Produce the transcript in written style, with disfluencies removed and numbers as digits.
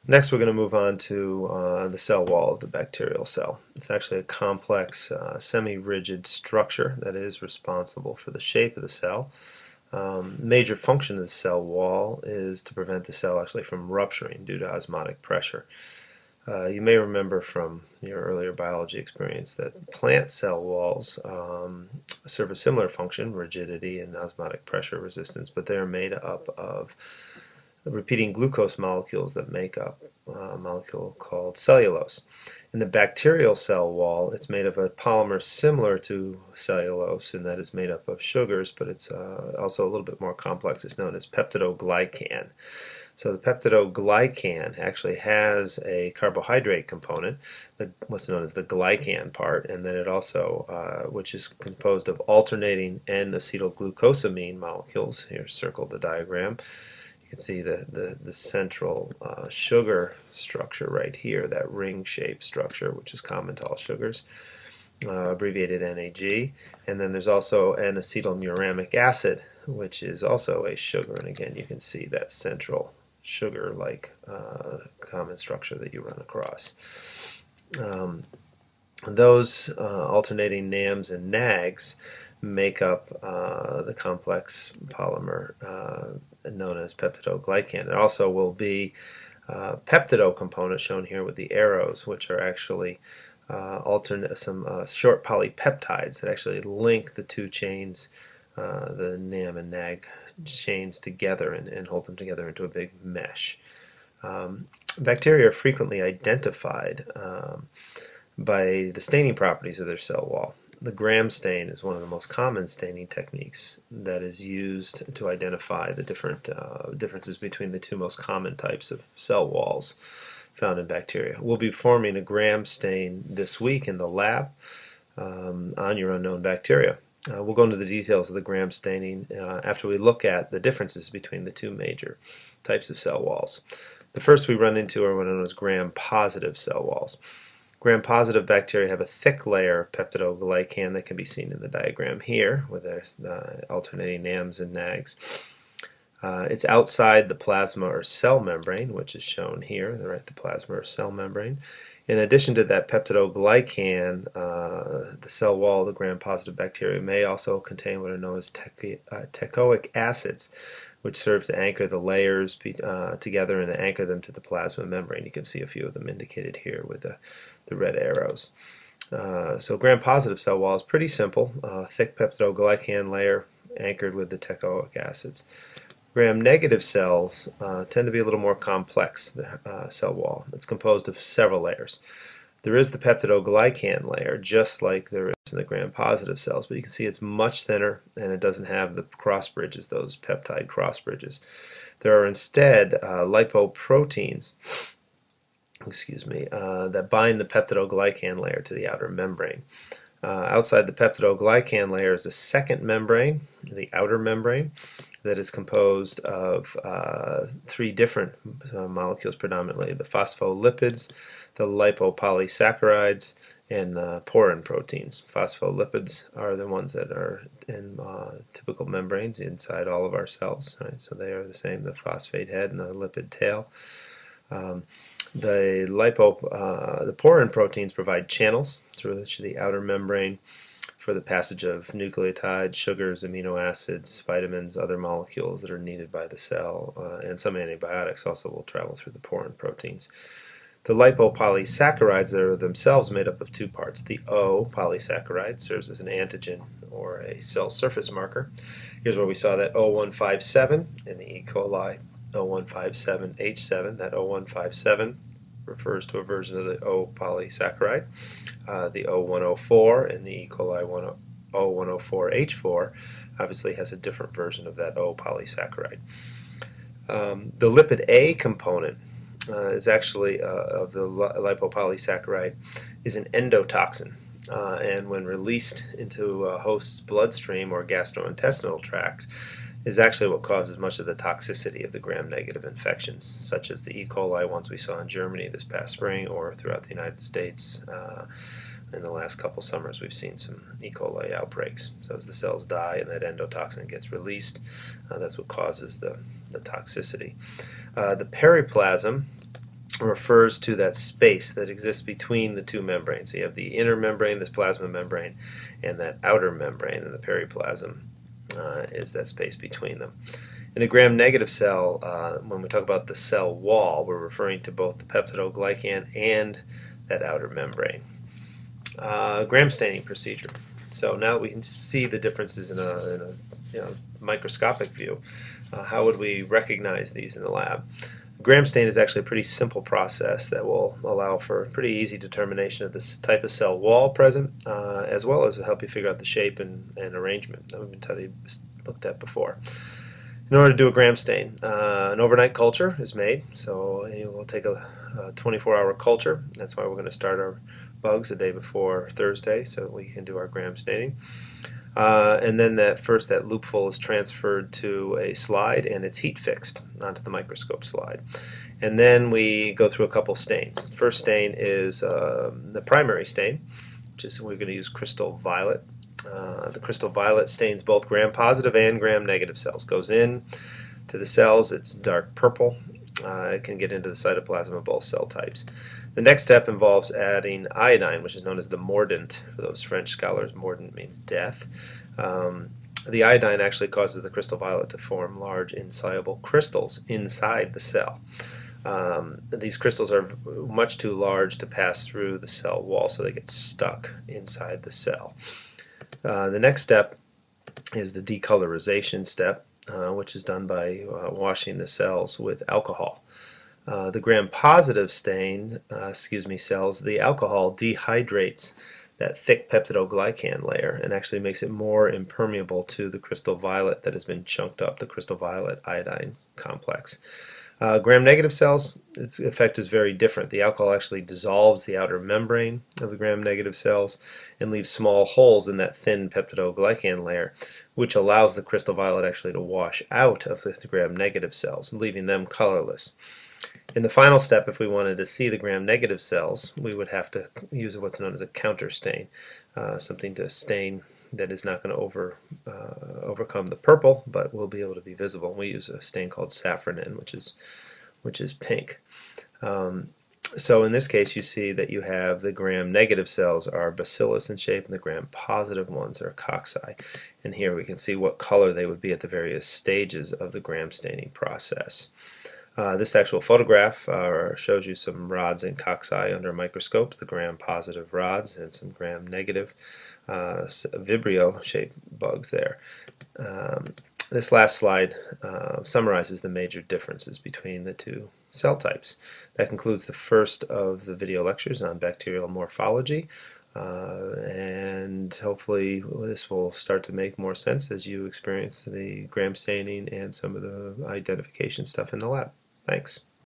Next, we're going to move on to the cell wall of the bacterial cell. It's actually a complex, semi-rigid structure that is responsible for the shape of the cell. Major function of the cell wall is to prevent the cell actually from rupturing due to osmotic pressure. You may remember from your earlier biology experience that plant cell walls serve a similar function, rigidity and osmotic pressure resistance, but they're made up of repeating glucose molecules that make up a molecule called cellulose. In the bacterial cell wall, it's made of a polymer similar to cellulose in that it's made up of sugars, but it's also a little bit more complex. It's known as peptidoglycan. So the peptidoglycan actually has a carbohydrate component, what's known as the glycan part, and then it also, which is composed of alternating N-acetylglucosamine molecules. Here, circle the diagram. You can see the central sugar structure right here, that ring-shaped structure, which is common to all sugars, abbreviated NAG. And then there's also N-acetylmuramic acid, which is also a sugar. And again, you can see that central sugar-like common structure that you run across. Those alternating NAMs and NAGs make up the complex polymer known as peptidoglycan. There also will be peptido components shown here with the arrows, which are actually some short polypeptides that actually link the two chains, the NAM and NAG chains together and hold them together into a big mesh. Bacteria are frequently identified by the staining properties of their cell wall. The Gram stain is one of the most common staining techniques that is used to identify the different differences between the two most common types of cell walls found in bacteria. We'll be performing a Gram stain this week in the lab on your unknown bacteria. We'll go into the details of the Gram staining after we look at the differences between the two major types of cell walls. The first we run into are what are known as Gram-positive cell walls. Gram-positive bacteria have a thick layer of peptidoglycan that can be seen in the diagram here with their alternating NAMs and NAGs. It's outside the plasma or cell membrane, which is shown here, right, the plasma or cell membrane. In addition to that peptidoglycan, the cell wall of the Gram-positive bacteria may also contain what are known as teichoic acids, which serve to anchor the layers together and anchor them to the plasma membrane. You can see a few of them indicated here with the red arrows. So Gram-positive cell wall is pretty simple, thick peptidoglycan layer anchored with the teichoic acids. Gram-negative cells tend to be a little more complex, the cell wall. It's composed of several layers. There is the peptidoglycan layer, just like there is in the Gram-positive cells, but you can see it's much thinner and it doesn't have the cross bridges, those peptide cross bridges. There are instead lipoproteins, that bind the peptidoglycan layer to the outer membrane. Outside the peptidoglycan layer is a second membrane, the outer membrane, that is composed of three different molecules predominantly: the phospholipids, the lipopolysaccharides, and porin proteins. Phospholipids are the ones that are in typical membranes inside all of our cells, right? So they are the same, the phosphate head and the lipid tail. The porin proteins provide channels through the outer membrane for the passage of nucleotides, sugars, amino acids, vitamins, other molecules that are needed by the cell, and some antibiotics also will travel through the porin proteins. The lipopolysaccharides are themselves made up of two parts. The O polysaccharide serves as an antigen or a cell surface marker. Here's where we saw that O157 in the E. coli O157H7. That O157 refers to a version of the O polysaccharide. The O104 in the E. coli O104H4 obviously has a different version of that O polysaccharide. The lipid A component is actually of the lipopolysaccharide is an endotoxin, and when released into a host's bloodstream or gastrointestinal tract is actually what causes much of the toxicity of the gram-negative infections, such as the E. coli ones we saw in Germany this past spring or throughout the United States. In the last couple summers we've seen some E. coli outbreaks. So as the cells die and that endotoxin gets released, that's what causes the toxicity. The periplasm refers to that space that exists between the two membranes. So you have the inner membrane, this plasma membrane, and that outer membrane, and the periplasm is that space between them. In a gram-negative cell, when we talk about the cell wall, we're referring to both the peptidoglycan and that outer membrane. Gram staining procedure. So now that we can see the differences in a microscopic view, how would we recognize these in the lab? Gram stain is actually a pretty simple process that will allow for pretty easy determination of this type of cell wall present, as well as help you figure out the shape and arrangement that we've been looked at before. In order to do a gram stain, an overnight culture is made. So we'll take a 24-hour culture. That's why we're going to start our bugs the day before Thursday, so we can do our gram staining. And then that loopful is transferred to a slide, and it's heat fixed onto the microscope slide. And then we go through a couple stains. The first stain is the primary stain, which is we're going to use crystal violet. The crystal violet stains both gram-positive and gram-negative cells. Goes in to the cells, it's dark purple. It can get into the cytoplasm of both cell types. The next step involves adding iodine, which is known as the mordant. For those French scholars, mordant means death. The iodine actually causes the crystal violet to form large insoluble crystals inside the cell. These crystals are much too large to pass through the cell wall, so they get stuck inside the cell. The next step is the decolorization step, which is done by washing the cells with alcohol. The gram-positive cells, the alcohol dehydrates that thick peptidoglycan layer and actually makes it more impermeable to the crystal violet that has been chunked up, the crystal violet iodine complex. Gram-negative cells, its effect is very different. The alcohol actually dissolves the outer membrane of the gram-negative cells and leaves small holes in that thin peptidoglycan layer, which allows the crystal violet actually to wash out of the gram-negative cells, leaving them colorless. In the final step, if we wanted to see the gram-negative cells, we would have to use what's known as a counter stain, something to stain that is not going to overcome the purple, but will be able to be visible. We use a stain called safranin, which is pink. So in this case, you see that you have the gram-negative cells are bacillus in shape, and the gram-positive ones are cocci. And here we can see what color they would be at the various stages of the gram staining process. This actual photograph shows you some rods and cocci under a microscope, the gram-positive rods and some gram-negative Vibrio-shaped bugs there. This last slide summarizes the major differences between the two cell types. That concludes the first of the video lectures on bacterial morphology, and hopefully this will start to make more sense as you experience the gram staining and some of the identification stuff in the lab. Thanks.